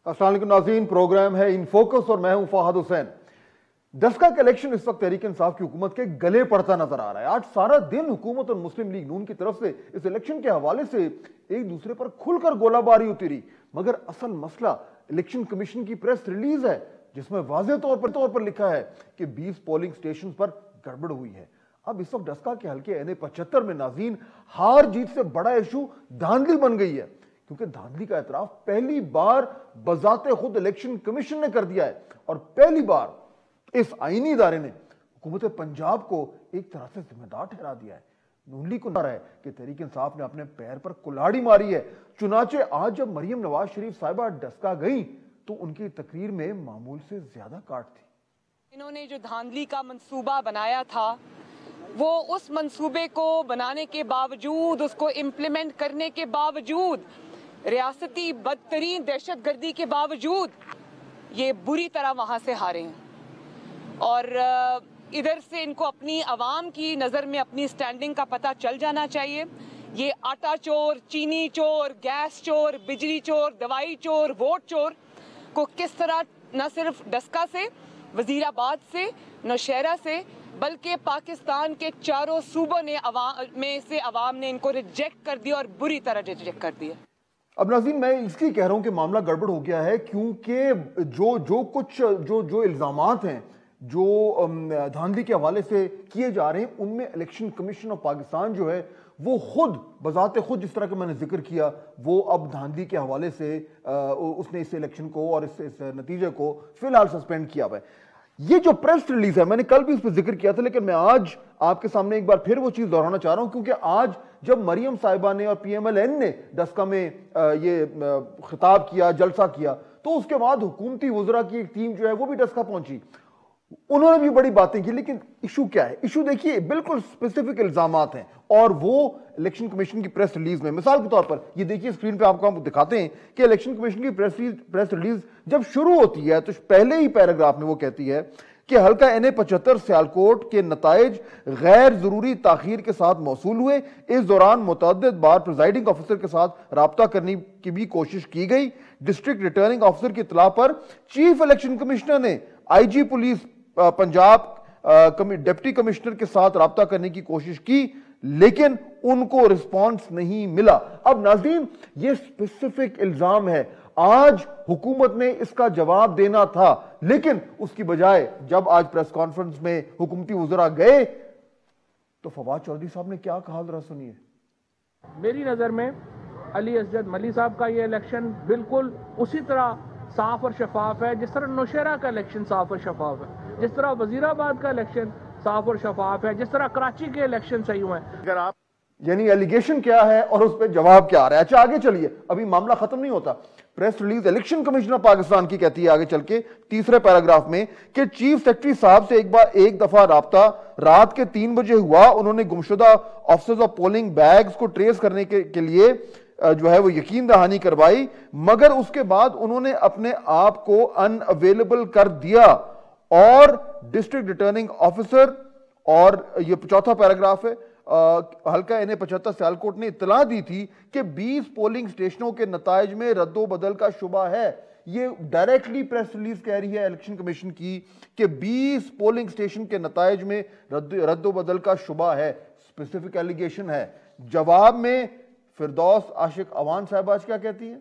अस्सलाम वालेकुम नाज़रीन, प्रोग्राम है इन फोकस और मैं हूं फाहद हुसैन। डस्का का इलेक्शन इस वक्त तहरीक इंसाफ की हुकूमत के गले पड़ता नजर आ रहा है। आज सारा दिन हुकूमत और मुस्लिम लीग नून की तरफ से इस इलेक्शन के हवाले से एक दूसरे पर खुलकर गोलाबारी होती रही, मगर असल मसला इलेक्शन कमीशन की प्रेस रिलीज है जिसमें वाज़ेह तौर पर लिखा है कि 20 पोलिंग स्टेशन पर गड़बड़ हुई है। अब इस वक्त डस्का के हल्के NA-75 में नाज़रीन हार जीत से बड़ा इशू धांधली बन गई है, क्योंकि धांधली का एतराफ पहली बार बजाते खुद इलेक्शन कमीशन ने कर दिया है और पहली बार इस आईनी इदारे ने हुकूमत पंजाब को एक तरह से जिम्मेदार ठहरा दिया है। नून लीग को है कि तहरीक इंसाफ ने अपने पैर पर कुल्हाड़ी मारी है। चुनाचे आज जब मरियम नवाज शरीफ साहिबा डस्का गई तो उनकी तकरीर में मामूल से ज्यादा काट थी। इन्होंने जो धांधली का मंसूबा बनाया था, वो उस मंसूबे को बनाने के बावजूद, उसको इम्प्लीमेंट करने के बावजूद, रियासती बदतरीन दहशतगर्दी के बावजूद ये बुरी तरह वहां से हारे हैं। और इधर से इनको अपनी आवाम की नज़र में अपनी स्टैंडिंग का पता चल जाना चाहिए। ये आटा चोर, चीनी चोर, गैस चोर, बिजली चोर, दवाई चोर, वोट चोर को किस तरह न सिर्फ डस्का से, वजीराबाद से, नौशहरा से, बल्कि पाकिस्तान के चारों सूबों ने अवाम ने इनको रिजेक्ट कर दिया और बुरी तरह रिजेक्ट कर दिया। अब नाज़रीन, मैं इसलिए कह रहा हूं कि मामला गड़बड़ हो गया है क्योंकि जो इल्जामात हैं जो धांधली के हवाले से किए जा रहे हैं, उनमें इलेक्शन कमीशन ऑफ पाकिस्तान जो है वो खुद बजाते खुद, जिस तरह का मैंने जिक्र किया, वो अब धांधली के हवाले से उसने इस इलेक्शन को और इस नतीजे को फिलहाल सस्पेंड किया हुआ है। ये जो प्रेस रिलीज है, मैंने कल भी इस पर जिक्र किया था, लेकिन मैं आज आपके सामने एक बार फिर वो चीज दोहराना चाह रहा हूं, क्योंकि आज जब मरियम साहिबा ने और PMLN ने डस्का में ये खिताब किया, जलसा किया, तो उसके बाद हुकूमती वज़रा की एक टीम जो है वो भी डस्का पहुंची। उन्होंने भी बड़ी बातें की, लेकिन इशू क्या है? इशू देखिए, बिल्कुल स्पेसिफिक इल्जामात हैं और वो इलेक्शन कमीशन की प्रेस रिलीज में, मिसाल के तौर पर ये देखिए स्क्रीन पे आपको हम दिखाते हैं कि इलेक्शन कमीशन की प्रेस रिलीज जब शुरू होती है तो पहले ही पैराग्राफ में वो कहती है कि हल्का NA-75 सियालकोट के नताइज गैर जरूरी ताखीर के साथ मौसूल हुए। इस दौरान मुतअद्दिद बार प्रिजाइडिंग ऑफिसर के साथ राब्ता करने की भी कोशिश की गई। डिस्ट्रिक्ट रिटर्निंग ऑफिसर की इत्तला पर चीफ इलेक्शन कमिश्नर ने IG police Punjab deputy commissioner के साथ राब्ता करने की कोशिश की, लेकिन उनको रिस्पांस नहीं मिला। अब नाज़रीन, ये स्पेसिफिक इल्जाम है, आज हुकूमत ने इसका जवाब देना था, लेकिन उसकी बजाय जब आज प्रेस कॉन्फ्रेंस में हुकूमती वज़रा गए तो फवाद चौधरी साहब ने क्या कहा, जरा सुनिए। मेरी नजर में अली असजद मली साहब का ये इलेक्शन बिल्कुल उसी तरह साफ और शफाफ है जिस तरह नौशहरा का इलेक्शन साफ और शफाफ है, जिस तरह वजीराबाद का इलेक्शन साफ और शफाफ है, जिस तरह कराची के इलेक्शन सही हुए हैं। अगर आप यानी एलिगेशन क्या है और उस पर जवाब क्या आ रहा है। अच्छा, आगे चलिए, अभी मामला खत्म नहीं होता। Press release election commissioner Pakistan की कहती है आगे चल के तीसरे पैराग्राफ में कि चीफ सेक्रेटरी साहब से एक दफा राब्ता रात के 3 बजे हुआ। उन्होंने गुमशुदा ऑफिसर्स ऑफ पोलिंग बैग्स को ट्रेस करने के लिए जो है वो यकीन दहानी करवाई, मगर उसके बाद उन्होंने अपने आप को अनअवेलेबल कर दिया और डिस्ट्रिक्ट रिटर्निंग ऑफिसर, और ये चौथा पैराग्राफ है, हल्का NA-75 सियालकोट ने इत्तला दी थी कि 20 पोलिंग स्टेशनों के नताइज में रद्दोबदल का शुबा है। ये डायरेक्टली प्रेस रिलीज कह रही है इलेक्शन कमीशन की कि 20 पोलिंग स्टेशन के नताइज में रद्दोबदल का शुबा है। स्पेसिफिक एलिगेशन है। जवाब में फिरदौस आशिक अवान साहब आज क्या कहती है?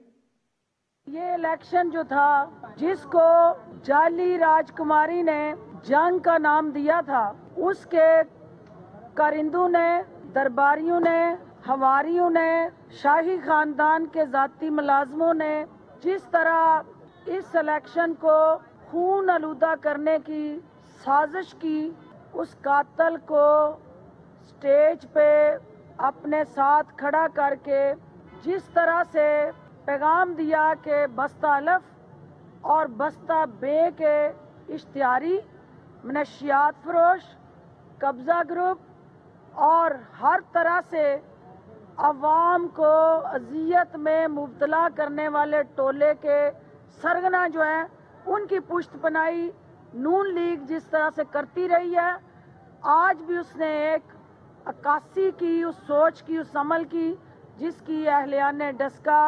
ये इलेक्शन जो था, जिसको जाली राजकुमारी ने जंग का नाम दिया था, उसके कारिंदों ने, दरबारियों ने, हवारियों ने, शाही खानदान के जाती मुलाजमों ने जिस तरह इस इलेक्शन को खून आलूदा करने की साजिश की, उस कातल को स्टेज पे अपने साथ खड़ा करके जिस तरह से पैगाम दिया कि बस्ता अलफ और बस्ता बे के इश्तिहारी, मनशियात फरोश, कब्जा ग्रुप और हर तरह से अवाम को अजियत में मुब्तला करने वाले टोले के सरगना जो है, उनकी पुष्ट बनाई नून लीग जिस तरह से करती रही है, आज भी उसने एक अक्कासी की, उस सोच की, उस अमल की जिसकी अहलियान डस्का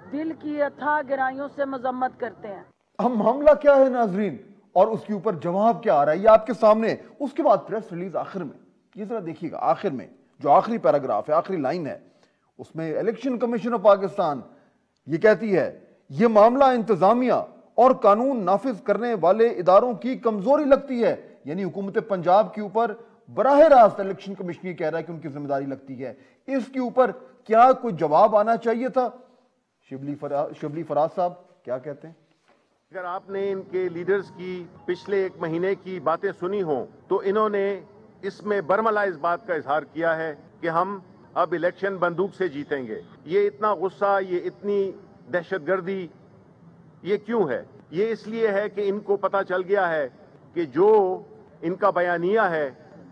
दिल की अथाह गहराइयों से मजम्मत करते हैं। अब मामला क्या है नाजरीन, और उसके ऊपर जवाब क्या आ रहा है ये आपके सामने है। उसके बाद प्रेस रिलीज आखिर में, ये जरा देखिएगा, आखिर में जो आखिरी पैराग्राफ है, आखिरी लाइन है, उसमें इलेक्शन कमीशन ऑफ पाकिस्तान ये कहती है, ये मामला इंतजामिया और कानून नाफिज करने वाले इदारों की कमजोरी लगती है। यानी हुकूमत पंजाब के ऊपर बराह रास्त इलेक्शन कमीशन ये कह रहा है कि उनकी जिम्मेदारी लगती है। इसके ऊपर क्या कोई जवाब आना चाहिए था? शिबली फराज साहब क्या कहते हैं? अगर आपने इनके लीडर्स की पिछले 1 महीने की बातें सुनी हो तो इन्होंने इसमें बरमला इस बात का इजहार किया है कि हम अब इलेक्शन बंदूक से जीतेंगे। ये इतना गुस्सा, ये इतनी दहशतगर्दी ये क्यों है? ये इसलिए है कि इनको पता चल गया है कि जो इनका बयानिया है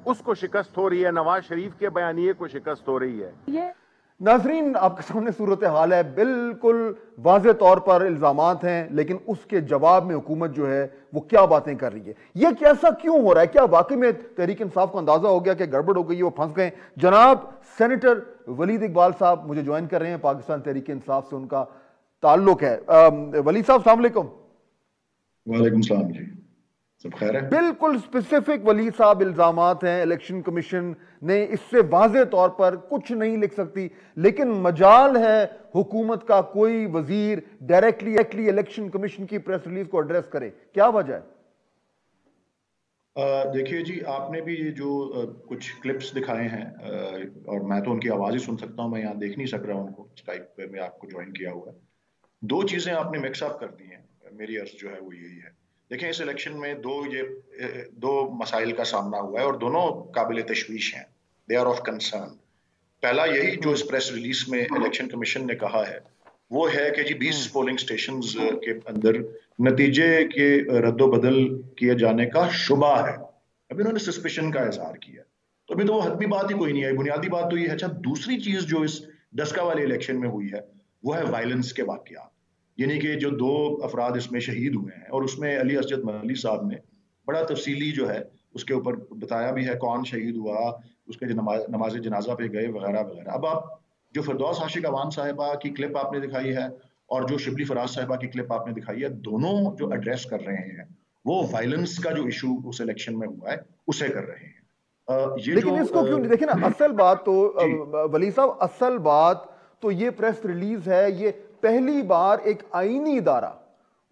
उसको शिकस्त हो रही है, नवाज शरीफ के बयानिए को शिकस्त हो रही है। ये नाजरीन आपके सामने सूरत हाल है, बिल्कुल वाज़े तौर पर इल्जामात हैं, लेकिन उसके जवाब में हुकूमत जो है वो क्या बातें कर रही है। ये कैसा क्यों हो रहा है? क्या वाकई में तहरीक इंसाफ को अंदाजा हो गया कि गड़बड़ हो गई है, वो फंस गए? जनाब सेनेटर वलीद इकबाल साहब मुझे ज्वाइन कर रहे हैं, पाकिस्तान तहरीक इंसाफ से उनका ताल्लुक है। वलीद साहब अस्सलाम वालेकुम। वालेकुम सलाम जी, सब खैर है? बिल्कुल स्पेसिफिक वलीद साहब इल्जामात हैं, इलेक्शन कमीशन ने इससे वाज़े तौर पर कुछ नहीं लिख सकती, लेकिन मजाल है हुकूमत का कोई वजीर डायरेक्टली इलेक्शन कमीशन की प्रेस रिलीज को एड्रेस करे। क्या वजह है? देखिए जी, आपने भी ये जो कुछ क्लिप्स दिखाए हैं, और मैं तो उनकी आवाज़ ही सुन सकता हूँ, मैं यहाँ देख नहीं सक रहा हूँ उनको, स्काइप पे मैं आपको ज्वाइन किया हुआ है। दो चीज़ें आपने मिक्सअप कर दी हैं, मेरी अर्ज जो है वो यही है। देखें, इस इलेक्शन में दो मसाइल का सामना हुआ है और दोनों काबिल तशवीश हैं, दे आर ऑफ कंसर्न। पहला यही जो इस प्रेस रिलीज में इलेक्शन कमीशन ने कहा है वो है कि जी 20 पोलिंग स्टेशंस के अंदर नतीजे के रद्दोबदल किए जाने का शुबा है। अभी उन्होंने सस्पिशन का इजहार किया, तो अभी तो वो हतमी बात ही कोई नहीं है, बुनियादी बात तो ये है। अच्छा, दूसरी चीज जो इस डस्का वाले इलेक्शन में हुई है वो है वायलेंस के वाकयात, यानी कि जो 2 अफराद इसमें शहीद हुए हैं, और उसमें अली असजद मली साहब ने बड़ा तफसीली जो है उसके ऊपर बताया भी है, कौन शहीद हुआ, उसके जो नमाज जनाजा पे गए वगैरह वगैरह। अब आप जो फिरदौस आशिक अवान साहिबा की क्लिप आपने दिखाई है और जो शिबली फराज साहिबा की क्लिप आपने दिखाई है, दोनों जो एड्रेस कर रहे हैं वो वायलेंस का जो इशू उस इलेक्शन में हुआ है उसे कर रहे हैं। ये लेकिन इसको क्यों नहीं? देखिए ना, असल बात तो वली साहब, असल बात तो ये प्रेस रिलीज है, ये पहली बार एक आईनी इदारा,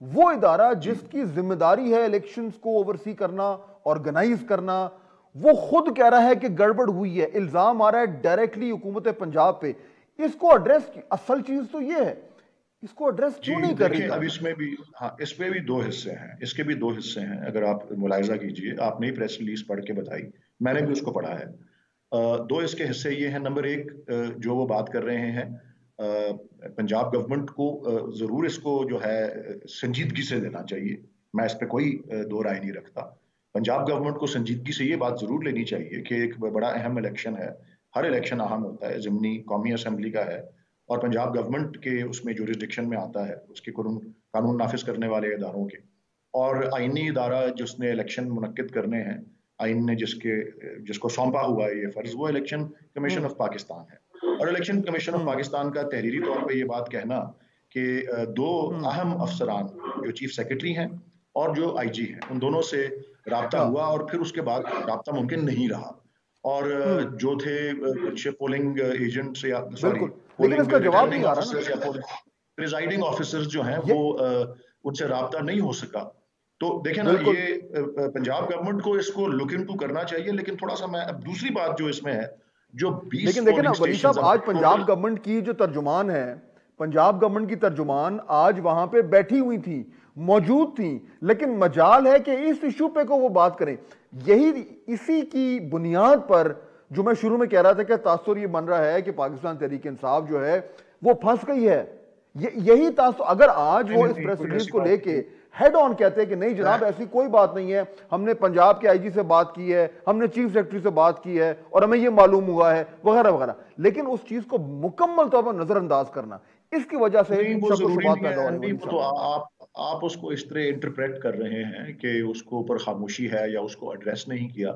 वो इदारा जिसकी जिम्मेदारी है इलेक्शंस को ओवरसी करना, ऑर्गेनाइज करना, वो खुद कह रहा है कि गड़बड़ हुई है, इल्जाम आ रहा है डायरेक्टली हुकूमत पंजाब पे। इसको एड्रेस, असल चीज तो ये है, इसको एड्रेस क्यों नहीं कर रही? अब इसमें भी, हाँ, इसमें भी 2 हिस्से हैं, इसके भी 2 हिस्से हैं। अगर आप मुलाहिजा कीजिए, आपने ही प्रेस रिलीज पढ़ के बताई, मैंने भी उसको पढ़ा है। 2 इसके हिस्से ये हैं। नंबर 1, जो वो बात कर रहे हैं, पंजाब गवर्नमेंट को जरूर इसको जो है संजीदगी से लेना चाहिए, मैं इस पर कोई 2 राय नहीं रखता। पंजाब गवर्नमेंट को संजीदगी से ये बात जरूर लेनी चाहिए कि एक बड़ा अहम इलेक्शन है, हर इलेक्शन अहम होता है, ज़िमनी कौमी असम्बली का है, और पंजाब गवर्नमेंट के उसमें जुरिस्डिक्शन में आता है, उसके कानून नाफिज करने वाले इदारों के, और आइनी इदारा जिसने इलेक्शन मुनक्किद करने हैं, आइन ने जिसको सौंपा हुआ है ये फर्ज, वो इलेक्शन कमीशन ऑफ पाकिस्तान है। और इलेक्शन कमीशन ऑफ पाकिस्तान का तहरीरी तौर पे ये बात कहना कि 2 अहम अफसरान जो चीफ सेक्रेटरी हैं और जो आईजी हैं, उन दोनों से राब्ता हुआ और फिर उसके बाद राब्ता मुमकिन नहीं रहा, और जो थे कुछ पोलिंग एजेंट्स या प्रिजाइडिंग ऑफिसर्स जो हैं वो उनसे राब्ता नहीं हो सका। तो देखें ना, ये पंजाब गवर्नमेंट को इसको लुक इनटू करना चाहिए। लेकिन थोड़ा सा मैं अब दूसरी बात जो इसमें है, जो 20 लेकिन देखें ना वली साहब, आज पंजाब गवर्नमेंट की जो तर्जुमान है, पंजाब गवर्नमेंट की तर्जुमान आज वहां पे बैठी हुई थी, मौजूद थी, लेकिन मजाल है कि इस इशू पे को वो बात करें। इसी की बुनियाद पर जो मैं शुरू में कह रहा था कि तासुर ये बन रहा है कि पाकिस्तान तहरीक इंसाफ जो है वो फंस गई है, यही तासुर। अगर आज वो इस प्रेस रिलीज को लेके हेड ऑन कहते हैं कि नहीं जनाब ऐसी कोई बात नहीं है, हमने पंजाब के आईजी से बात की है, हमने चीफ सेक्रेटरी से बात की है और हमें ये मालूम हुआ है वगैरह वगैरह, लेकिन उस चीज को मुकम्मल तौर पर नजरअंदाज करना, इसकी वजह से तो आप उसको इस तरह इंटरप्रेट कर रहे हैं कि उसको ऊपर खामोशी है या उसको एड्रेस नहीं किया।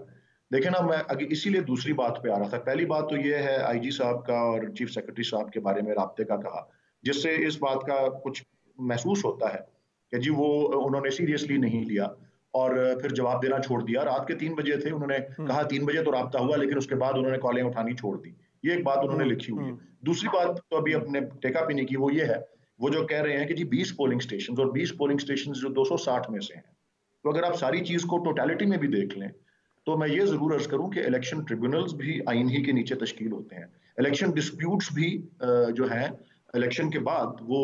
देखें ना, मैं आगे इसीलिए दूसरी बात पे आ रहा था। पहली बात तो ये है आईजी साहब का और चीफ सेक्रेटरी साहब के बारे में राब्ते का कहा। जिससे इस बात का कुछ महसूस होता है कि जी वो उन्होंने सीरियसली नहीं लिया और फिर जवाब देना छोड़ दिया। रात के 3 बजे थे, उन्होंने कहा 3 बजे तो राब्ता हुआ, लेकिन उसके बाद उन्होंने कॉलें उठानी छोड़ दी। ये एक बात उन्होंने लिखी हुई है। दूसरी बात तो अभी अपने टेकअप ही नहीं की, वो ये है, वो जो कह रहे हैं कि जी 20 पोलिंग स्टेशन और 20 पोलिंग स्टेशन जो 260 में से हैं, तो अगर आप सारी चीज को टोटलिटी में भी देख लें तो मैं ये जरूर अर्ज करूं कि इलेक्शन ट्रिब्यूनल्स भी आईन ही के नीचे तश्कील होते हैं। इलेक्शन डिस्प्यूट्स भी जो हैं इलेक्शन के बाद वो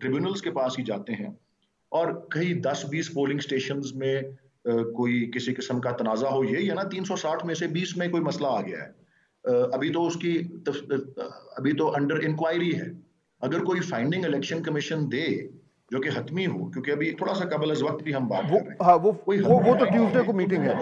ट्रिब्यूनल्स के पास ही जाते हैं और कई 10-20 पोलिंग स्टेशंस में कोई किसी किस्म का तनाजा हो, ये या ना 360 में से 20 में कोई मसला आ गया है, अभी तो अंडर इंक्वायरी है। अगर कोई फाइंडिंग इलेक्शन कमीशन दे जो कि हतमी हो, क्योंकि अभी थोड़ा सा कबल अज वक्त भी हम बात कर रहे हैं, हाँ, वो तो ट्यूसडे को मीटिंग है,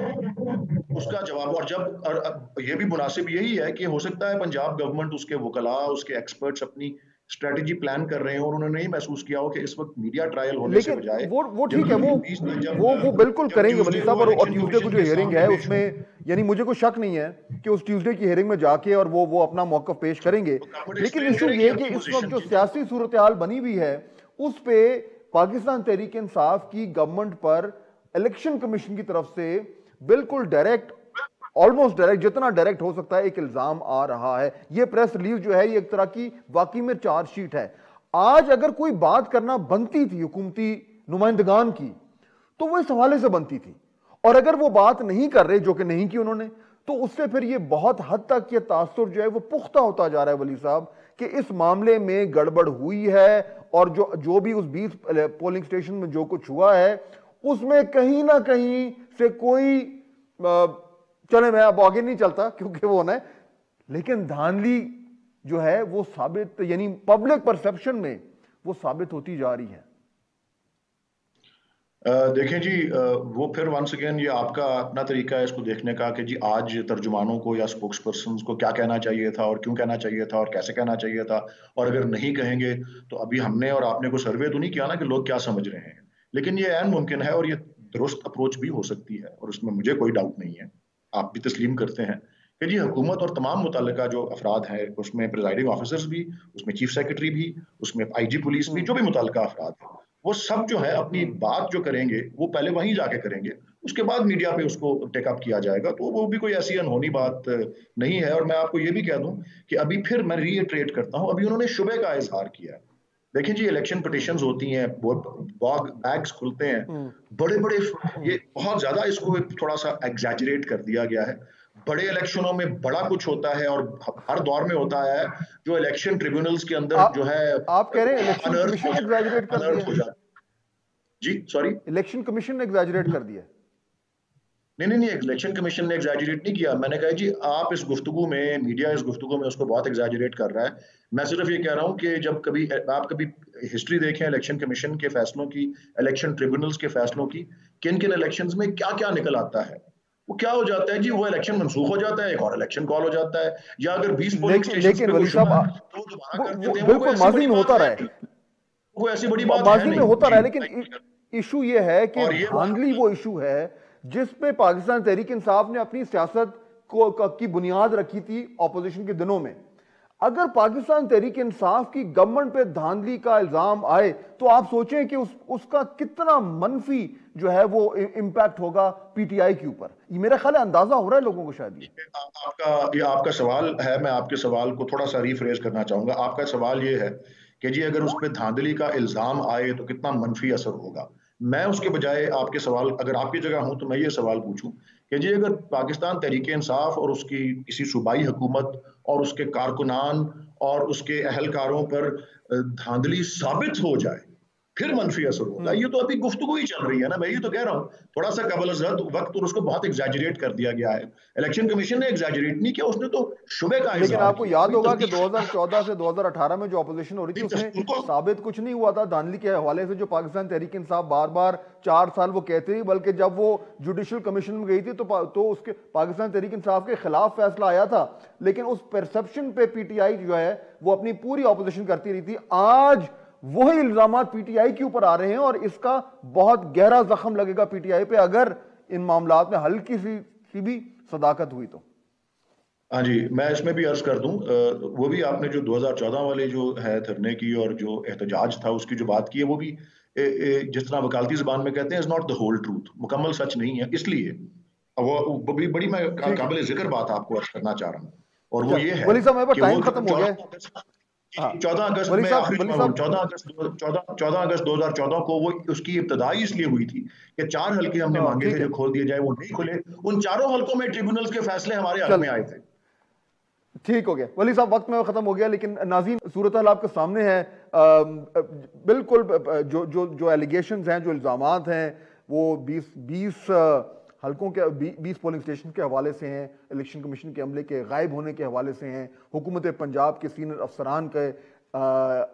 उसका जवाब, और ये भी मुनासिब यही है कि हो सकता है पंजाब गवर्नमेंट, उसके वकला, उसके एक्सपर्ट्स अपनी स्ट्रेटेजी प्लान कर रहे हैं और उन्होंने नहीं महसूस किया हो कि इस वक्त मीडिया ट्रायल होने से बजाय वो ठीक है, वो बिल्कुल करेंगे वली साहब। और ट्यूसडे को जो हियरिंग है उसमें यानी मुझे कोई शक नहीं है कि उस ट्यूसडे की हियरिंग में जाके और वो अपना मौक़िफ़ पेश करेंगे। लेकिन इशू ये कि इस वक्त जो सियासी सूरत हाल बनी हुई है उस पे पाकिस्तान तहरीक इंसाफ की गवर्नमेंट पर इलेक्शन कमीशन की तरफ से बिल्कुल डायरेक्ट, ऑलमोस्ट डायरेक्ट, जितना डायरेक्ट हो सकता है एक इल्जाम आ रहा है। ये प्रेस रिलीज जो है ये एक तरह की वाकई में चार्जशीट है। आज अगर कोई बात करना बनती थी हुकूमती नुमाइंदगान की तो वो इस हवाले से बनती थी, और अगर वो बात नहीं कर रहे, जो कि नहीं की उन्होंने, तो उससे फिर ये बहुत हद तक ये तासुर जो है वो पुख्ता होता जा रहा है वली साहब कि इस मामले में गड़बड़ हुई है और जो भी उस 20 पोलिंग स्टेशन में जो कुछ हुआ है उसमें कहीं ना कहीं से कोई चले, मैं अब आगे नहीं चलता क्योंकि वो होना है, लेकिन धांधली जो है वो साबित, यानी पब्लिक परसेप्शन में वो साबित होती जा रही है। देखें जी, वो फिर वंस अगेन ये आपका अपना तरीका है इसको देखने का कि जी आज तर्जुमानों को या स्पोक्स पर्सन को क्या कहना चाहिए था और क्यों कहना चाहिए था और कैसे कहना चाहिए था, और अगर नहीं कहेंगे तो अभी हमने और आपने को सर्वे तो नहीं किया ना कि लोग क्या समझ रहे हैं। लेकिन ये ऐन मुमकिन है और ये दुरुस्त अप्रोच भी हो सकती है और उसमें मुझे कोई डाउट नहीं है, आप भी तस्लीम करते हैं कि जी हुकूमत और तमाम मुतल्लिका जो अफराद हैं, उसमें प्रिजाइडिंग ऑफिसर्स भी, उसमें चीफ सेक्रेटरी भी, उसमें IG पुलिस भी, जो भी मुतल्लिका अफराद हैं, वो सब जो है अपनी बात जो करेंगे वो पहले वहीं जाके करेंगे, उसके बाद मीडिया पे उसको टेकअप किया जाएगा। तो वो भी कोई ऐसी अनहोनी बात नहीं है। और मैं आपको ये भी कह दूं कि अभी फिर मैं रीइटरेट करता हूं, अभी उन्होंने शुबे का इजहार किया है। देखिए जी, इलेक्शन पिटीशंस होती हैं, बैग्स खुलते हैं, बड़े बड़े, ये बहुत ज्यादा इसको थोड़ा सा एग्जैजरेट कर दिया गया है। बड़े इलेक्शनों में बड़ा कुछ होता है और हर दौर में होता है जो इलेक्शन ट्रिब्यूनल्स के अंदर जो है, आप कह रहे हैं इलेक्शन कमीशन ने एग्जैजरेट कर दिया? जी सॉरी, इलेक्शन कमीशन ने एग्जैजरेट कर दिया? नहीं, इलेक्शन कमीशन ने एग्जैजरेट नहीं किया। मैंने कहा जी आप इस गुफ्तगू में, मीडिया इस गुफ्तगू में उसको बहुत एग्जैजरेट कर रहा है। मैं सिर्फ ये कह रहा हूँ कि जब कभी आप कभी हिस्ट्री देखें इलेक्शन कमीशन के फैसलों की, इलेक्शन ट्रिब्यूनल्स के फैसलों की, किन किन इलेक्शंस में क्या क्या निकल आता है, वो क्या हो जाता है जी, वो इलेक्शन मनसूख हो जाता है, एक और इलेक्शन कॉल हो जाता है, या अगर 20 पोलिंग स्टेशंस पे कुछ हुआ तो वो दोबारा कर देते हैं। बिल्कुल माजी में होता रहा है, वो ऐसी बड़ी बात माजी में होता रहा है। लेकिन इशू ये है कि धांधली वो इशू है जिस पे पाकिस्तान तहरीक इंसाफ ने अपनी सियासत की बुनियाद रखी थी ऑपोजिशन के दिनों में। अगर पाकिस्तान तहरीक इंसाफ की गवर्नमेंट पे धांधली का इल्जाम आए तो आप सोचें कि उसका कितना मनफी जो है वो इम्पैक्ट होगा PTI के ऊपर। ये मेरा ख्याल है अंदाजा हो रहा है लोगों को शायद। ये आपका सवाल है, मैं आपके सवाल को थोड़ा सा रिफ्रेज करना चाहूंगा। आपका सवाल ये है कि जी अगर उस पर धांधली का इल्जाम आए तो कितना मनफी असर होगा। मैं उसके बजाय आपके सवाल, अगर आपकी जगह हूं तो मैं ये सवाल पूछूं कि जी अगर पाकिस्तान तहरीक इंसाफ और उसकी किसी सूबाई हुकूमत और उसके कारकुनान और उसके अहलकारों पर धांधली साबित हो जाए फिर मनफी असर होगा। ये तो अभी गुफ्तगू ही चल रही है ना, मैं ये तो कह रहा हूँ थोड़ा सा कबल वक्त और उसको बहुत एग्जैजरेट कर दिया गया है। इलेक्शन कमीशन ने एग्जैजरेट नहीं किया, उसने तो शुबे का। लेकिन आपको याद होगा कि 2014 से 2018 में जो अपोजिशन हो रही थी उसमें साबित कुछ नहीं हुआ था धांधली के हवाले से, जो पाकिस्तान तहरीक इंसाफ बार बार 4 साल वो कहते ही, बल्कि जब वो जुडिशल कमीशन में गई थी तो उसके पाकिस्तान तहरीक इंसाफ के खिलाफ फैसला आया था। लेकिन उस परसेप्शन पे PTI जो है वो अपनी पूरी ऑपोजिशन करती रही थी। आज वही इल्जामात PTI के ऊपर आ रहे हैं और इसका बहुत गहरा जख्म लगेगा PTI पे अगर इन मामलात में हल्की सी भी सदाकत हुई तो। हाँ जी, मैं इसमें भी अर्ज कर दूं, वो भी आपने जो 2014 वाले जो है धरने की और जो एहतजाज था उसकी जो बात की है, वो भी जिस तरह वकालती जबान में कहते हैं, is not the whole truth, मुकम्मल सच नहीं है। इसलिए वो भी बड़ी मैं ठीक है। काबिल जिक्र बात आपको अर्ज करना चाह रहा हूँ, और वो चल ये है वली साहब, मेरे पास कि वो टाइम जो खत्म हो गया है। 14 अगस्त वली में साहब, आखिरी वली जवाब, साहब, 14 अगस्त 2014 को वो उसकी इब्तदाई इसलिए हुई थी कि 4 हल्के हमने मांगे थे ठीक जो है। खोल दिए जाए, वो नहीं खुले। उन चारों हल्कों में ट्रिब्यूनल्स के फैसले हमारे हक चल में आए थे। ठीक हो गया वली साहब, वक्त में खत्म हो गया, लेकिन नाज़रीन सूरत हाल आपके सामने है। बिल्कुल जो जो जो एलिगेशंस हैं, जो इल्ज़ामात हैं, वो 20 हल्कों के 20 पोलिंग स्टेशन के हवाले से हैं, इलेक्शन कमीशन के अमले के गायब होने के हवाले से हैं, हुकूमत पंजाब के सीनियर अफसरान के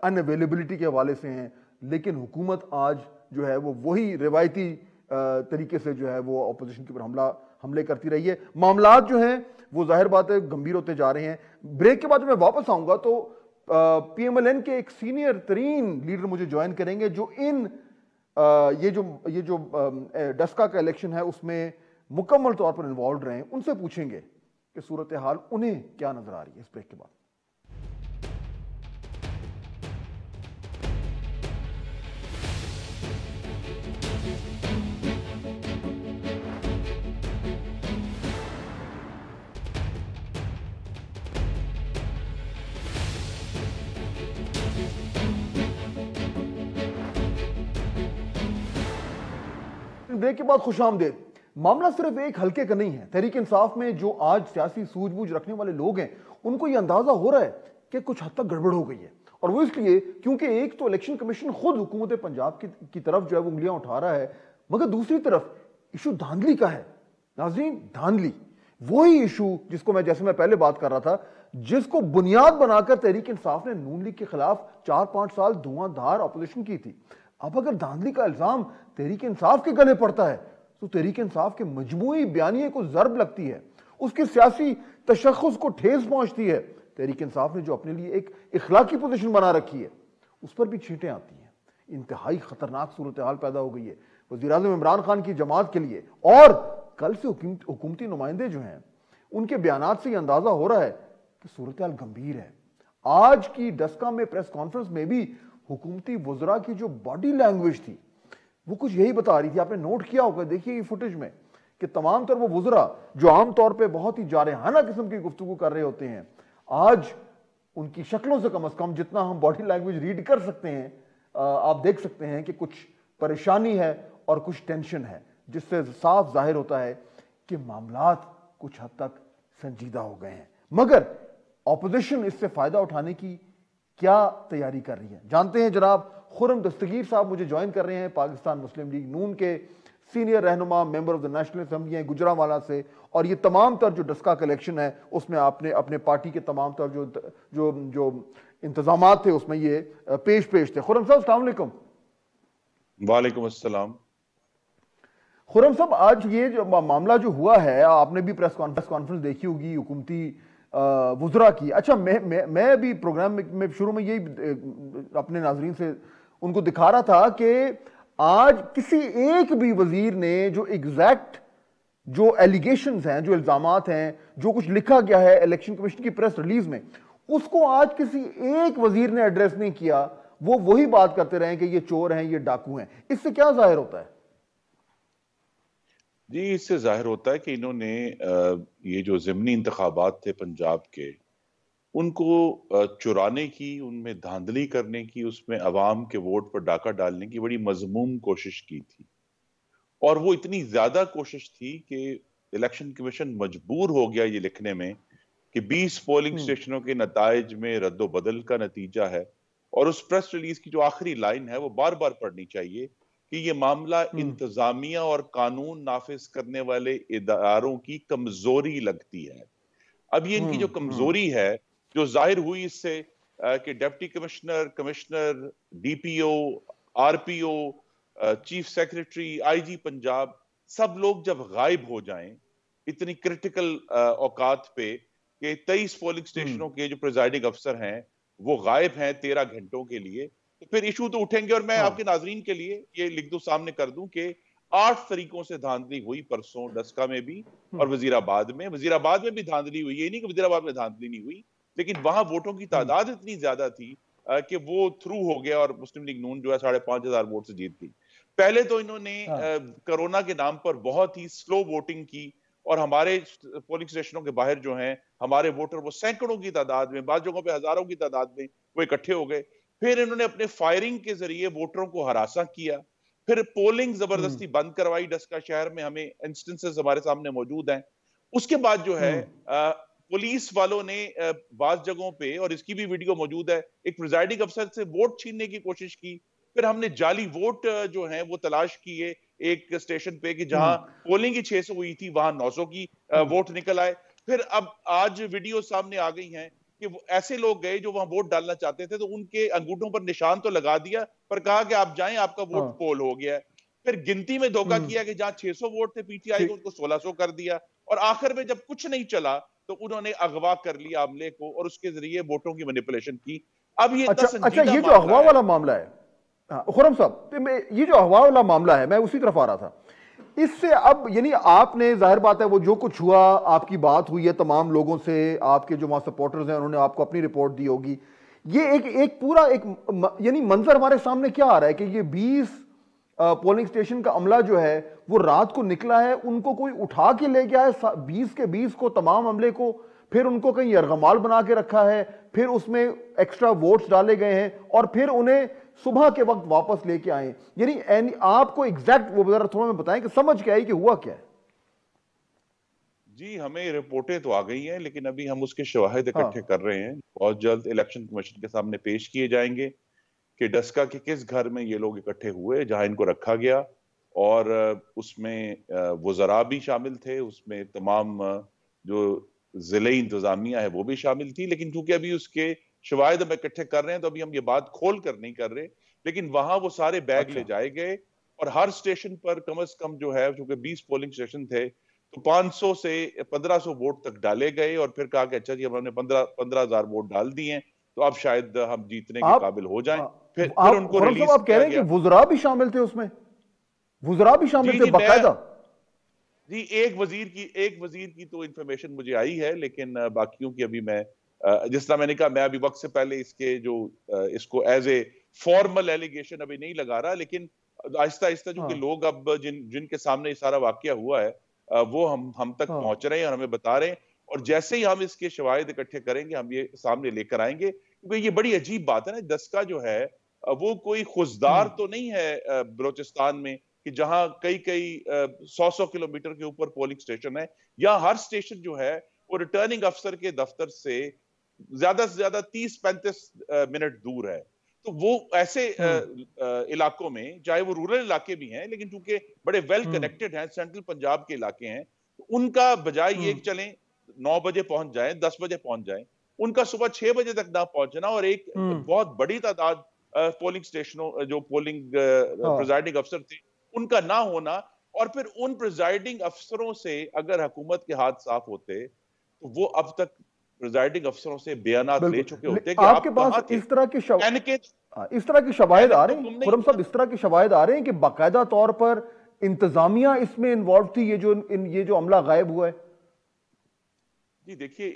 अनअवेलेबिलिटी के हवाले से हैं। लेकिन हुकूमत आज जो है वो वही रिवायती तरीके से जो है वो अपोजिशन के ऊपर हमले करती रही है। मामलात जो हैं वो जाहिर बात है गंभीर होते जा रहे हैं। ब्रेक के बाद मैं वापस आऊंगा तो पीएमएलएन के एक सीनियर तरीन लीडर मुझे ज्वाइन करेंगे जो ये जो डस्का का इलेक्शन है उसमें मुकम्मल तौर पर इन्वॉल्व रहे हैं। उनसे पूछेंगे कि सूरत हाल उन्हें क्या नजर आ रही है। इस ब्रेक के बाद ब्रेक के बाद खुशामदेद। मामला सिर्फ एक हल्के का नहीं है। तहरीक इंसाफ में जो आज सियासी सूझबूझ रखने वाले लोग हैं उनको यह अंदाजा हो रहा है कि कुछ हद तक गड़बड़ हो गई है, और वो इसलिए क्योंकि एक तो इलेक्शन कमीशन खुद हुकूमत पंजाब की तरफ जो है वो उंगलियां उठा रहा है, मगर दूसरी तरफ इशू धांधली का है। नाज़रीन, धांधली वही इशू जिसको जैसे मैं पहले बात कर रहा था, जिसको बुनियाद बनाकर तहरीक इंसाफ ने नून लीग के खिलाफ 4-5 साल धुआंधार अपोजिशन की थी। अब अगर धांधली का इल्जाम तहरीक इंसाफ के गले पड़ता है तो तहरीक इंसाफ के मजमूई बयानिए को जरब लगती है, उसके सियासी तशख्खुस को ठेस पहुंचती है। तहरीक इंसाफ ने जो अपने लिए एक इखलाकी पोजीशन बना रखी है उस पर भी छींटें आती हैं। इंतहाई खतरनाक सूरत हाल पैदा हो गई है वज़ीर-ए-आज़म इमरान खान की जमात के लिए, और कल से हुकूमती नुमाइंदे जो हैं उनके बयानात से यह अंदाजा हो रहा है कि सूरत हाल गंभीर है। आज की डस्का में प्रेस कॉन्फ्रेंस में भी हुकूमती वज़रा की जो बॉडी लैंग्वेज थी वो कुछ यही बता रही थी। आपने नोट किया होगा, देखिए ये फुटेज में, कि तमाम तर वो वज़रा जो आमतौर पे बहुत ही जारहाना किस्म की गुफ्तगू कर रहे होते हैं, आज उनकी शक्लों से कम जितना हम बॉडी लैंग्वेज रीड कर सकते हैं, आप देख सकते हैं कि कुछ परेशानी है और कुछ टेंशन है, जिससे साफ जाहिर होता है कि मामलात कुछ हद तक संजीदा हो गए हैं। मगर ऑपोजिशन इससे फायदा उठाने की क्या तैयारी कर रही है, जानते हैं। जनाब खुर्रम दस्तगीर साहब मुझे ज्वाइन कर रहे हैं, पाकिस्तान मुस्लिम लीग नून के सीनियर रहनुमा, member of the national assembly हैं गुजरांवाला से, और ये तमाम तर जो डस्का कलेक्शन है उसमें आपने अपने पार्टी के तमाम तर जो इंतजामात थे उसमें ये पेश थे। खुर्रम साहब अस्सलाम वालेकुम। वालेकुम अस्सलाम। खुर्रम साहब, आज ये जो मामला जो हुआ है, आपने भी प्रेस कॉन्फ्रेंस देखी होगी हुकूमती वुज़रा की। अच्छा, मैं भी प्रोग्राम में शुरू में यही अपने नाजरीन से उनको दिखा रहा था कि आज किसी एक भी वजीर ने जो एग्जैक्ट जो एलिगेशंस हैं, जो इल्जामात हैं, जो कुछ लिखा गया है इलेक्शन कमीशन की प्रेस रिलीज में, उसको आज किसी एक वजीर ने एड्रेस नहीं किया। वो वही बात करते रहे कि ये चोर हैं, ये डाकू हैं। इससे क्या जाहिर होता है? जी, इससे जाहिर होता है कि इन्होंने ये जो ज़िमनी इंतखाबात थे पंजाब के, उनको चुराने की, उनमें धांधली करने की, उसमें अवाम के वोट पर डाका डालने की बड़ी मजमूम कोशिश की थी। और वो इतनी ज्यादा कोशिश थी कि इलेक्शन कमीशन मजबूर हो गया ये लिखने में कि 20 पोलिंग स्टेशनों के नताइज में रद्दोबदल का नतीजा है। और उस प्रेस रिलीज की जो आखिरी लाइन है वो बार बार पढ़नी चाहिए कि ये मामला इंतजामिया और कानून नाफिज करने वाले इदारों की कमजोरी लगती है। अब ये इनकी जो कमजोरी है, जो जाहिर हुई इससे कि deputy commissioner, DPO, RPO, chief secretary, IG Punjab, सब लोग जब गायब हो जाएं इतनी क्रिटिकल औकात पे कि 23 पोलिंग स्टेशनों के जो प्रिजाइडिंग अफसर हैं वो गायब हैं 13 घंटों के लिए, तो फिर इशू तो उठेंगे। और मैं आपके नाजरीन के लिए ये लिख दूं, सामने कर दूं कि 8 तरीकों से धांधली हुई परसों डस्का में भी और वजीराबाद में भी धांधली हुई। ये नहीं कि वजीराबाद में धांधली नहीं हुई, लेकिन वहां वोटों की तादाद इतनी ज्यादा थी कि वो थ्रू हो गया और मुस्लिम लीग नून जो है 5,500 वोट से जीत गई। पहले तो इन्होंने कोरोना के नाम पर बहुत ही स्लो वोटिंग की और हमारे पोलिंग स्टेशनों के बाहर जो हैं हमारे वोटर वो सैकड़ों की तादाद में, बाज़ जगहों पे हजारों की तादाद में वो इकट्ठे हो गए। फिर इन्होंने अपने फायरिंग के जरिए वोटरों को हरासा किया, फिर पोलिंग जबरदस्ती बंद करवाई डस्का शहर में, हमें इंस्टेंसेस हमारे सामने मौजूद हैं। उसके बाद जो है पुलिस वालों ने बाज़ जगहों पे, और इसकी भी वीडियो मौजूद है, एक प्रिजाइडिंग अफसर से वोट छीनने की कोशिश की। फिर हमने जाली वोट जो है वो तलाश किए एक स्टेशन पे कि जहां पोलिंग की 600 हुई थी वहां 900 की वोट निकल आए। फिर अब आज वीडियो सामने आ गई हैं कि वो ऐसे लोग गए जो वहां वोट डालना चाहते थे, तो उनके अंगूठों पर निशान तो लगा दिया पर कहा कि आप जाएं, आपका वोट पोल हो गया है। फिर गिनती में धोखा किया कि जहां 600 वोट थे पीटीआई को, उसको 1600 कर दिया, और आखिर में जब कुछ नहीं चला तो उन्होंने अगवा कर लिया अमले को और उसके जरिए वोटों की मैनिपुलेशन की। अब ये अच्छा, ये जो अगवा वाला मामला है खुर्रम साहब, ये जो अगवा वाला मामला है, मैं उसी तरफ आ रहा था। इससे अब यानी आपने, जाहिर बात है वो जो कुछ हुआ, आपकी बात हुई है तमाम लोगों से, आपके जो वहां सपोर्टर्स हैं उन्होंने आपको अपनी रिपोर्ट दी होगी। ये एक पूरा यानी मंजर हमारे सामने क्या आ रहा है कि ये 20 पोलिंग स्टेशन का अमला जो है वो रात को निकला है, उनको कोई उठा के ले गया है 20 के 20 को, तमाम अमले को, फिर उनको कहीं यरगमाल बना के रखा है, फिर उसमें एक्स्ट्रा वोट्स डाले गए हैं और फिर उन्हें सुबह के वक्त वापस लेके आए। यानी आपको एग्जैक्ट वो जरा थोड़ा में बताएं कि समझ के आई कि हुआ क्या है। जी, हमें रिपोर्टें तो आ गई हैं, लेकिन अभी हम उसके शवाहिद इकट्ठे कर रहे हैं। बहुत जल्द इलेक्शन कमीशन के सामने पेश किए जाएंगे कि डस्का के किस घर में ये लोग इकट्ठे हुए जहां इनको रखा गया, और उसमें वज़रा भी शामिल थे, उसमें तमाम जो जिले इंतजामिया है वो भी शामिल थी। लेकिन चूंकि अभी उसके शवाहिद हम इकट्ठे कर रहे हैं तो अभी हम ये बात खोल कर नहीं कर रहे, लेकिन वहां वो सारे बैग ले जाए गए और हर स्टेशन पर कम से कम जो है, चूंकि 20 पोलिंग स्टेशन थे तो 500 से 1500 वोट तक डाले गए और फिर कहा कि अच्छा जी हमने 15,000 वोट डाल दिए हैं तो अब शायद हम जीतने के काबिल हो जाएं। फिर उनको रिलीज आप कह रहे हैं कि वुज़रा भी शामिल थे उसमें, वुज़रा भी शामिल थे बाकायदा? जी, एक वजीर की तो इंफॉर्मेशन मुझे आई है, लेकिन बाकियों की अभी मैं, जिस तरह मैंने कहा, मैं अभी वक्त से पहले इसको एज ए फॉर्मल एलिगेशन अभी नहीं लगा रहा, लेकिन आहिस्ता आहिस्ता जो कि लोग अब जिनके सामने सारा वाकया हुआ है वो हम तक पहुंच रहे हैं और हमें बता रहे हैं, और जैसे ही हम इसके शवाहिद इकट्ठे करेंगे हम ये सामने लेकर आएंगे। क्योंकि ये बड़ी अजीब बात है ना, डस्का जो है वो कोई खुशदार तो नहीं है बलोचिस्तान में कि जहां कई 100 किलोमीटर के ऊपर पोलिंग स्टेशन है। यहाँ हर स्टेशन जो है वो रिटर्निंग अफसर के दफ्तर से ज्यादा 30-35 मिनट दूर है। तो वो ऐसे इलाकों में, चाहे वो रूरल इलाके भी हैं, लेकिन चूंकि बड़े वेल कनेक्टेड हैं, सेंट्रल पंजाब के इलाके हैं, तो उनका बजाय ये चलें 9 बजे पहुंच जाएं, 10 बजे पहुंच जाएं, उनका सुबह 6 बजे तक ना पहुंचना और एक बहुत बड़ी तादाद पोलिंग स्टेशनों, जो पोलिंग प्रिजाइडिंग अफसर थे उनका ना होना, और फिर उन प्रिजाइडिंग अफसरों से अगर हुकूमत के हाथ साफ होते तो वो अब तक प्रिजाइडिंग अफसरों से बयानात ले चुके होते कि आपके पास इस तरह के शवाहिद आ रहे हैं खुर्रम साहब, इस तरह के शवाहिद आ रहे हैं कि बाकायदा तौर पर इंतजामिया इसमें इन्वॉल्व थी, ये जो अमला गायब हुआ है? जी देखिए,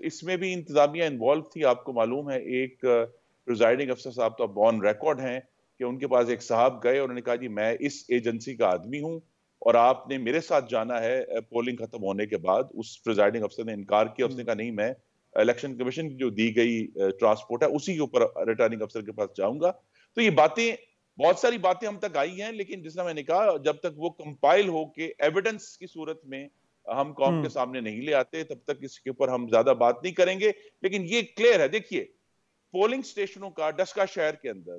इसमें भी इंतजामिया इन्वॉल्व थी। आपको मालूम है, एक प्रिजाइडिंग अफसर साहब तो ऑन रिकॉर्ड हैं कि उनके पास एक साहब गए, उन्होंने कहा जी मैं इस एजेंसी का आदमी हूं और आपने मेरे साथ जाना है पोलिंग खत्म होने के बाद। उस प्रिजाइडिंग अफसर ने इनकार किया, उसने कहा नहीं, मैं इलेक्शन कमीशन की जो दी गई ट्रांसपोर्ट है उसी के ऊपर रिटर्निंग अफसर के पास जाऊंगा। तो ये बातें, बहुत सारी बातें हम तक आई हैं, लेकिन जिस तरह मैंने कहा, जब तक वो कंपाइल हो के एविडेंस की सूरत में हम कौम के सामने नहीं ले आते तब तक इसके ऊपर हम ज्यादा बात नहीं करेंगे। लेकिन ये क्लियर है, देखिए पोलिंग स्टेशनों का डस्का शहर के अंदर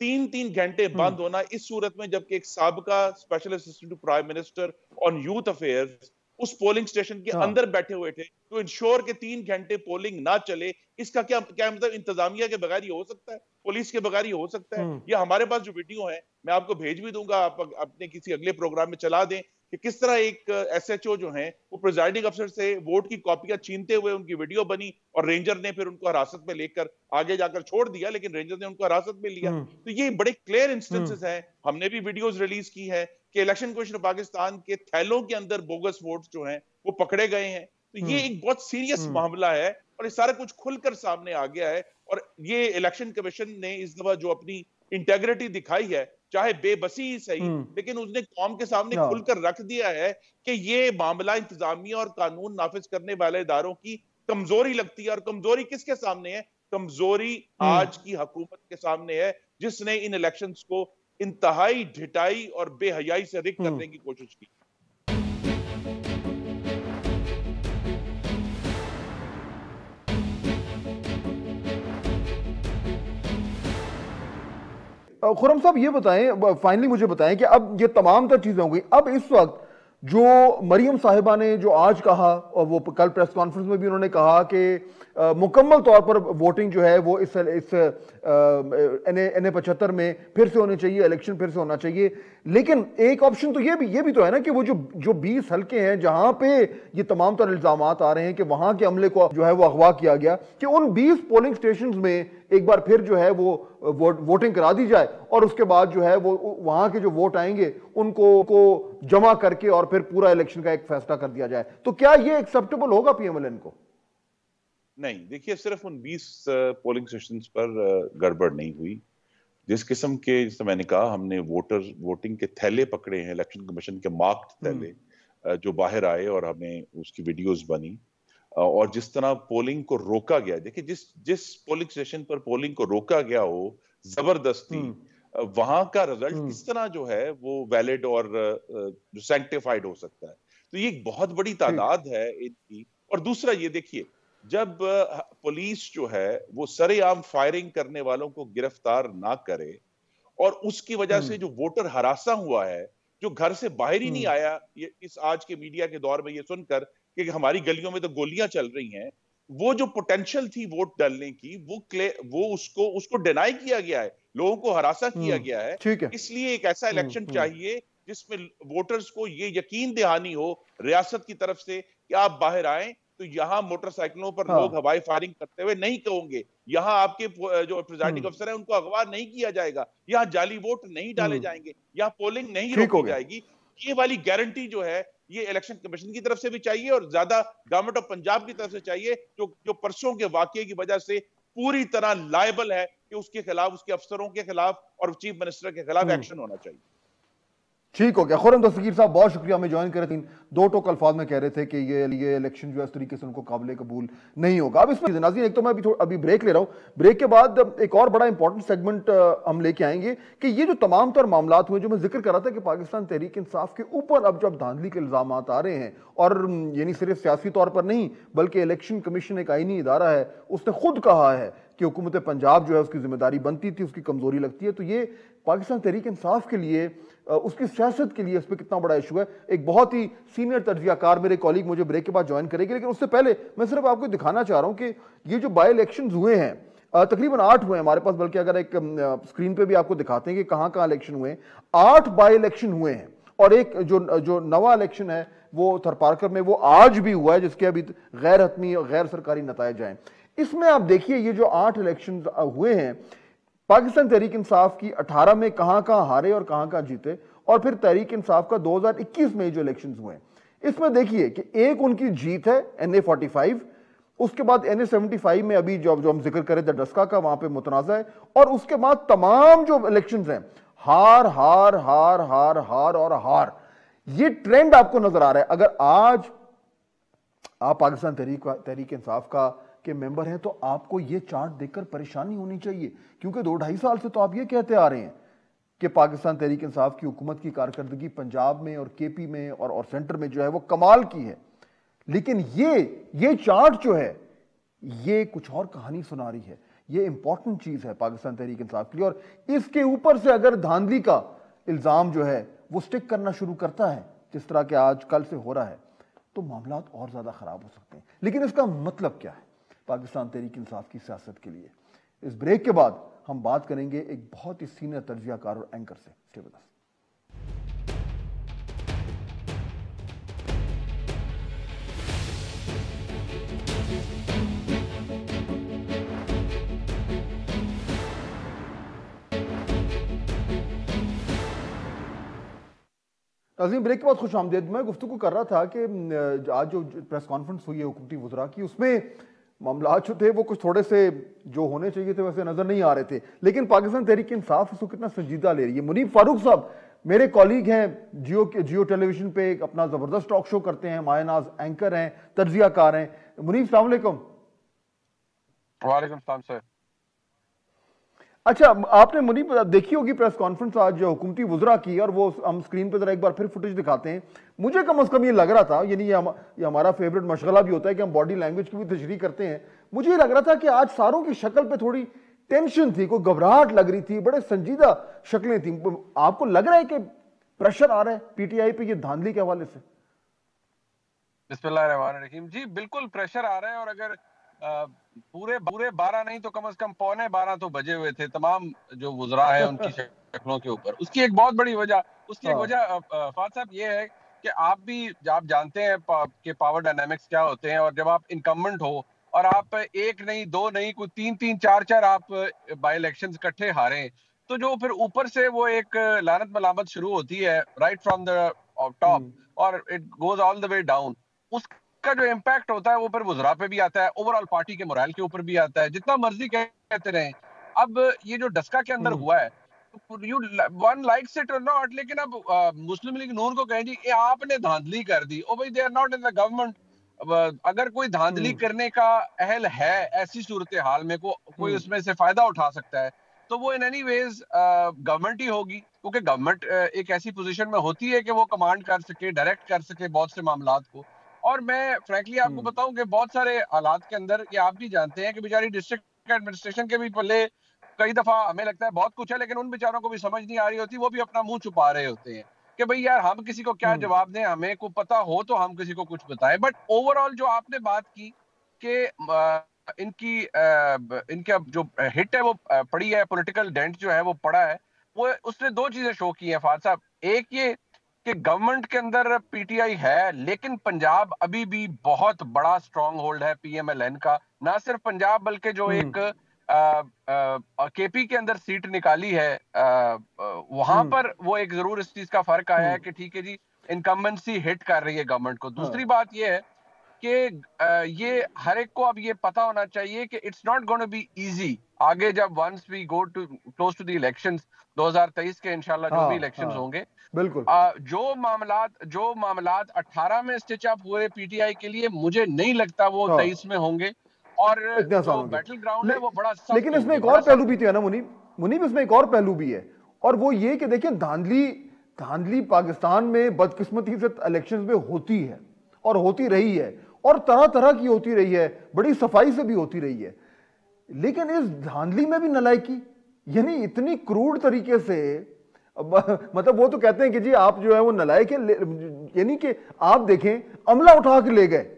3-3 घंटे बंद होना, इस सूरत में जबकि एक साबका special assistant to prime minister on youth affairs उस पोलिंग स्टेशन के अंदर बैठे हुए थे तो इंश्योर के 3 घंटे पोलिंग ना चले, इसका क्या मतलब? इंतजामिया के बगैर ये हो सकता है? पुलिस के बगैर ये हो सकता है? या हमारे पास जो वीडियो है मैं आपको भेज भी दूंगा, आप अपने किसी अगले प्रोग्राम में चला दें कि किस तरह एक एसएचओ जो हैं वो प्रिजाइडिंग अफसर से वोट की कॉपियां छीनते हुए उनकी वीडियो बनी और रेंजर ने फिर उनको हिरासत में लेकर आगे जाकर छोड़ दिया, लेकिन रेंजर ने उनको हिरासत में लिया। तो ये बड़े क्लियर इंस्टेंसेस हैं, हमने भी वीडियोस रिलीज की है कि इलेक्शन कमीशन ऑफ पाकिस्तान के थैलों के अंदर बोगस वोट्स जो हैं वो पकड़े गए हैं। तो ये एक बहुत सीरियस मामला है और ये सारा कुछ खुलकर सामने आ गया है। और ये इलेक्शन कमीशन ने इस दफा जो अपनी इंटेग्रिटी दिखाई है, चाहे बेबसी ही सही, लेकिन उसने कौम के सामने खुलकर रख दिया है कि ये मामला इंतजामिया और कानून नाफिज करने वाले इदारों की कमजोरी लगती है। और कमजोरी किसके सामने है? कमजोरी आज की हुकूमत के सामने है, जिसने इन इलेक्शंस को इंतहाई ढिठाई और बेहयाई से रिग करने की कोशिश की। खुर्रम साहब ये बताएं, फाइनली मुझे बताएं कि अब ये तमाम तर चीजें हो गई, अब इस वक्त जो मरियम साहिबा ने जो आज कहा और वो कल प्रेस कॉन्फ्रेंस में भी उन्होंने कहा कि मुकम्मल तौर पर वोटिंग जो है वो इस NA 75 में फिर से होनी चाहिए, इलेक्शन फिर से होना चाहिए। लेकिन एक ऑप्शन तो ये भी तो है ना कि वो जो 20 हल्के हैं जहां पे ये तमाम तरह इल्जामात आ रहे हैं कि वहां के अमले को जो है वो अगवा किया गया, कि उन 20 पोलिंग स्टेशन में एक बार फिर जो है वो वोटिंग करा दी जाए और उसके बाद जो है वो वहां के जो वोट आएंगे उनको जमा करके और फिर पूरा इलेक्शन का एक फैसला कर दिया जाए। तो क्या ये एक्सेप्टेबल होगा PMLN को? नहीं, देखिए, सिर्फ उन 20 पोलिंग स्टेशंस पर गड़बड़ नहीं हुई। जिस किस्म के, जैसे मैंने कहा, हमने वोटिंग के थैले पकड़े हैं, इलेक्शन कमीशन के मार्क्ड थैले जो बाहर आए और हमें उसकी वीडियोस बनी, और जिस तरह पोलिंग को रोका गया, देखिए जिस पोलिंग स्टेशन पर पोलिंग को रोका गया हो जबरदस्ती, वहां का रिजल्ट किस तरह जो है वो वैलिड और सैंक्टिफाइड हो सकता है। तो ये एक बहुत बड़ी तादाद है इनकी। और दूसरा ये देखिए, जब पुलिस जो है वो सरेआम फायरिंग करने वालों को गिरफ्तार ना करे और उसकी वजह से जो वोटर हरासा हुआ है, जो घर से बाहर ही नहीं आया, ये इस आज के मीडिया के दौर में ये सुनकर कि हमारी गलियों में तो गोलियां चल रही हैं, वो जो पोटेंशियल थी वोट डालने की, वो उसको डिनाई किया गया है, लोगों को हरासा किया गया है। इसलिए एक ऐसा इलेक्शन चाहिए जिसमें वोटर्स को ये यकीन दहानी हो रियासत की तरफ से कि आप बाहर आए तो यहाँ मोटरसाइकिलों पर लोग हवाई फायरिंग करते हुए नहीं कहोगे, यहाँ आपके जो प्रिजाइडिंग अफसर है उनको अगवा नहीं किया जाएगा, यहाँ जाली वोट नहीं डाले जाएंगे, यहाँ पोलिंग नहीं रोकी जाएगी। ये वाली गारंटी जो है ये इलेक्शन कमीशन की तरफ से भी चाहिए और ज्यादा गवर्नमेंट ऑफ पंजाब की तरफ से चाहिए, जो परसों के वाकये की वजह से पूरी तरह लायबल है कि उसके खिलाफ, उसके अफसरों के खिलाफ और चीफ मिनिस्टर के खिलाफ एक्शन होना चाहिए। ठीक हो गया। खुर्रम दस्तगीर साहब, बहुत शुक्रिया हमें ज्वाइन कर रहे थे। दो टोक अल्फाज में कह रहे थे कि ये इलेक्शन जो है इस तरीके से उनको काबिल कबूल नहीं होगा। अब इसमें नाज़रीन, एक तो मैं अभी ब्रेक ले रहा हूँ, ब्रेक के बाद एक और बड़ा इंपॉर्टेंट सेगमेंट हम लेके आएंगे कि ये जो तमाम तर मामलात हुए, जो मैं जिक्र कर रहा था कि पाकिस्तान तहरीक इंसाफ के ऊपर अब जब धांधली के इल्जाम आ रहे हैं, और यानी सिर्फ सियासी तौर पर नहीं बल्कि इलेक्शन कमीशन एक आईनी इदारा है, उसने खुद कहा है कि हुकूमत पंजाब जो है उसकी जिम्मेदारी बनती थी, उसकी कमजोरी लगती है। तो ये पाकिस्तान तहरीक इंसाफ के लिए, उसकी सियासत के लिए इस पर कितना बड़ा इशू है। एक बहुत ही सीनियर तज्जियाकार मेरे कॉलीग मुझे ब्रेक के बाद ज्वाइन करेंगे, लेकिन उससे पहले मैं सिर्फ आपको दिखाना चाह रहा हूं कि ये जो बाई इलेक्शन हुए हैं, तकरीबन 8 हुए हैं हमारे पास, बल्कि अगर एक स्क्रीन पे भी आपको दिखाते हैं कि कहां कहां इलेक्शन हुए हैं। 8 बाई इलेक्शन हुए हैं और एक जो नवा इलेक्शन है वो थरपारकर में, वो आज भी हुआ है, जिसके अभी गैर हतमी और गैर सरकारी नतायज आए। इसमें आप देखिए ये जो 8 इलेक्शन हुए हैं, पाकिस्तान तहरीक इंसाफ की 18 में कहां कहां हारे और कहां कहां जीते, और फिर तहरीक इंसाफ का 2021 में जो इलेक्शंस हुए, इसमें देखिए कि एक उनकी जीत है NA 45, उसके बाद NA 75 में अभी जो हम जिक्र करें डस्का का, वहां पे मुतनाज़ा है, और उसके बाद तमाम जो इलेक्शंस हैं हार हार हार हार हार और हार। ये ट्रेंड आपको नजर आ रहा है। अगर आज आप पाकिस्तान तहरीक इंसाफ के मेंबर हैं तो आपको ये चार्ट देखकर परेशानी होनी चाहिए, क्योंकि 2-2.5 साल से तो आप ये कहते आ रहे हैं कि पाकिस्तान तहरीक इंसाफ की हुकूमत की कारकर्दगी पंजाब में और KP में और सेंटर में जो है वो कमाल की है। लेकिन ये चार्ट जो है ये कुछ और कहानी सुना रही है। ये इंपॉर्टेंट चीज है पाकिस्तान तहरीक इंसाफ के लिए, और इसके ऊपर से अगर धांधली का इल्जाम जो है वो स्टिक करना शुरू करता है, जिस तरह के आज कल से हो रहा है, तो मामला और ज्यादा खराब हो सकते हैं। लेकिन इसका मतलब क्या है पाकिस्तान तहरीक इंसाफ की सियासत के लिए? इस ब्रेक के बाद हम बात करेंगे एक बहुत ही सीनियर तज्जियाकार और एंकर से। Stay with us. नाज़रीन, ब्रेक के बाद खुश आमदीद। मैं गुफ्तगू कर रहा था कि आज जो प्रेस कॉन्फ्रेंस हुई है हुकूमती वज़रा की, उसमें मामला जो थे वो कुछ थोड़े से जो होने चाहिए थे वैसे नजर नहीं आ रहे थे, लेकिन पाकिस्तान तहरीक इंसाफ इसको कितना संजीदा ले रही है। मुनीब फारूक साहब मेरे कॉलीग हैं, जियो टेलीविजन पे अपना जबरदस्त टॉक शो करते हैं, मायनाज एंकर हैं, तर्जियाकार हैं। मुनीब अस्सलाम वालेकुम। वालेकुम सलाम सर। अच्छा, आपने मुनीब देखी होगी प्रेस कॉन्फ्रेंस आज हुकूमती वज़रा की, और वो हम स्क्रीन पे जरा एक बार फिर फुटेज दिखाते हैं। मुझे कम से कम ये लग रहा था, यानी ये हमारा फेवरेट मशगला भी होता है कि हम बॉडी लैंग्वेज की भी तशरीह करते हैं। मुझे ये लग रहा था कि आज सारों की शक्ल पे थोड़ी टेंशन थी, कोई घबराहट लग रही थी, बड़े संजीदा शक्लें थी। आपको लग रहा है कि प्रेशर आ रहा है पीटीआई पे ये धांधली के हवाले से? बिस्मिल्लाहिर्रहमानिर्रहीम। जी बिल्कुल प्रेशर आ रहा है, और अगर पूरे 12 नहीं तो कम से कम 11:15 तो बजे हुए थे तमाम जो वुज़रा है उनकी शक्लों के ऊपर। उसकी एक बहुत बड़ी वजह फाद साहब ये है कि आप जानते हैं कि पावर डायनामिक्स क्या होते हैं, और जब आप इनकम्बेंट हो और आप एक नहीं, दो नहीं, कोई 3-3, 4-4 आप बाई इलेक्शंस इकट्ठे हारे, तो जो फिर ऊपर से वो एक लानत मलामत शुरू होती है राइट फ्रॉम द टॉप, और it goes all the way down. उसका जो इम्पैक्ट होता है वो फिर वुज़रा पे भी आता है, ओवरऑल पार्टी के मोरल के ऊपर भी आता है, जितना मर्जी कहते रहें। अब ये जो डस्का के अंदर हुआ है, यू वन लाइक्स इट और नॉट, लेकिन अब मुस्लिम लीग नून को कहें जी ये आपने धांधली कर दी, ओ भाई they are not in the government. अगर कोई धांधली करने का अहल है ऐसी सूरत हाल में, कोई उसमें से फायदा उठा सकता है, तो वो इन एनी वेज गवर्नमेंट ही होगी, क्योंकि गवर्नमेंट एक ऐसी पोजीशन में होती है कि वो कमांड कर सके, डायरेक्ट कर सके बहुत से मामलात को। और मैं फ्रैंकली आपको बताऊं कि बहुत सारे हालात के अंदर, ये आप भी जानते हैं कि बेचारी डिस्ट्रिक्ट एडमिनिस्ट्रेशन के भी पल्ले कई दफा हमें लगता है बहुत कुछ है, लेकिन उन बेचारों को भी समझ नहीं आ रही होती, वो भी अपना मुंह छुपा रहे होते हैं कि भाई यार हम किसी को क्या जवाब दें, हमें को पता हो तो हम किसी को कुछ बताएं। बट ओवरऑल जो आपने बात की कि इनका जो हिट है वो पड़ी है, पॉलिटिकल डेंट जो है वो पड़ा है, वो उसने दो चीजें शो की हैं फाद साहब। एक ये कि गवर्नमेंट के अंदर पीटीआई है, लेकिन पंजाब अभी भी बहुत बड़ा स्ट्रॉन्ग होल्ड है पीएमएलएन का। ना सिर्फ पंजाब बल्कि जो एक केपी के अंदर सीट निकाली है वहां पर वो एक जरूर इस चीज का फर्क आया है कि ठीक है जी, इनकम्बेंसी हिट कर रही है गवर्नमेंट को। दूसरी बात ये है कि ये हर एक को अब ये पता होना चाहिए कि it's not going to be easy आगे, जब once we go to close to the elections 2023 के इंशाल्लाह जो भी इलेक्शंस होंगे, बिल्कुल जो मामलात 18 में स्टिच अप हुए पीटीआई के लिए, मुझे नहीं लगता वो 23 में होंगे, और जो बैटल ग्राउंड है वो बड़ा सख्त। लेकिन इसमें एक और पहलू भी है ना मुनीब, इसमें एक और पहलू भी है, और वो ये कि देखिए धांधली पाकिस्तान में बदकिस्मती से इलेक्शंस में होती है और होती रही है, और तरह तरह की होती रही है, बड़ी सफाई से भी होती रही है। लेकिन इस धांधली में भी नलायकी, यानी इतनी क्रूड तरीके से, मतलब वो तो कहते हैं कि जी आप जो है वो नलायक है, यानी कि आप देखें अमला उठा के ले गए।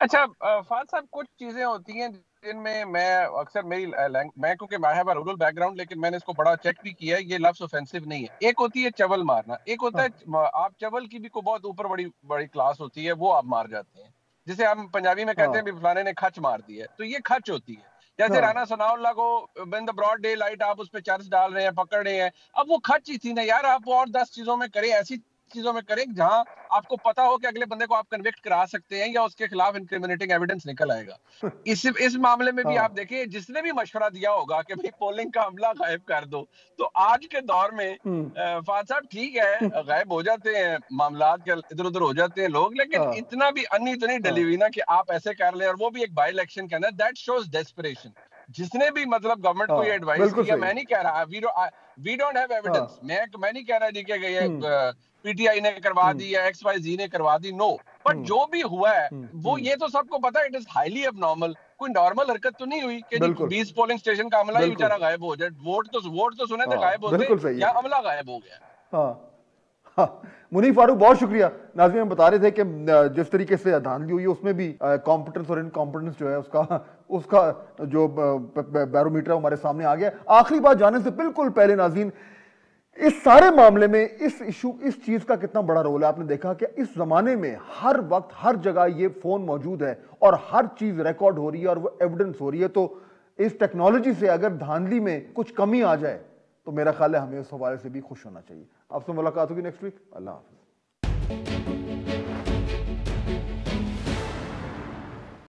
अच्छा फाद साहब, कुछ चीजें होती हैं जिनमें मैं अक्सर मैं क्योंकि मैं हैव अ रूरल बैकग्राउंड, लेकिन मैंने इसको बड़ा चेक भी किया है, ये लफ्ज ऑफेंसिव नहीं है। एक होती है चवल मारना, एक होता है आप चवल की भी को बहुत ऊपर बड़ी क्लास होती है, वो आप मार जाते हैं, जिसे हम पंजाबी में कहते हैं फलाने ने खच मार दी है, तो ये खच होती है। जैसे राना सनाउल्लाह को in the broad daylight आप उस पर चर्च डाल रहे हैं, पकड़ रहे हैं, अब वो खच ही थी ना यार, आप और 10 चीजों में करें, ऐसी चीजों में करें जहां आपको पता हो कि अगले बंदे को आप कन्विक्ट करा सकते हैं या उसके खिलाफ इंक्रिमिनेटिंग एविडेंस निकल आएगा। इस मामले में भी आप देखिए, जिसने भी मशवरा दिया होगा कि भाई पोलिंग का अमला गायब कर दो, तो आज के दौर में फाद साहब ठीक है गायब हो जाते हैं मामलात, इधर उधर हो जाते हैं लोग, लेकिन इतना भी इतनी डली ना कि आप ऐसे कर लें, और वो भी एक बाई इलेक्शन के अंदर, दैट शोज डेस्परेशन। जिसने भी मतलब गवर्नमेंट को ये एडवाइस किया, मैं नहीं कह रहा वी डोंट हैव एविडेंस, मैं नहीं कह रहा जी कि पीटीआई ने करवा दी या XYZ ने करवा दी, नो, बट जो भी हुआ है वो ये तो सबको पता है, इट इज हाईली एबनॉर्मल। कोई नॉर्मल हरकत तो नहीं हुई कि 20 पोलिंग स्टेशन का अमला ही बेचारा गायब हो जाए, वोट तो सुने थे गायब होते, या अमला गायब हो गया। मुनीब फारूक बहुत शुक्रिया। नाज़रीन हम बता रहे थे कि जिस तरीके से धांधली हुई है उसमें भी कॉम्पिटेंस और इनकॉम्पिटेंस जो है उसका जो बैरोमीटर हमारे सामने आ गया। आखिरी बात जाने से बिल्कुल पहले नाज़रीन, इस सारे मामले में इस चीज का कितना बड़ा रोल है। आपने देखा कि इस जमाने में हर वक्त हर जगह ये फोन मौजूद है और हर चीज रिकॉर्ड हो रही है और वो एविडेंस हो रही है। तो इस टेक्नोलॉजी से अगर धांधली में कुछ कमी आ जाए तो मेरा ख्याल है हमें उस हवाले से भी खुश होना चाहिए। आपसे मुलाकात होगी नेक्स्ट वीक। अल्लाह हाफ़िज़।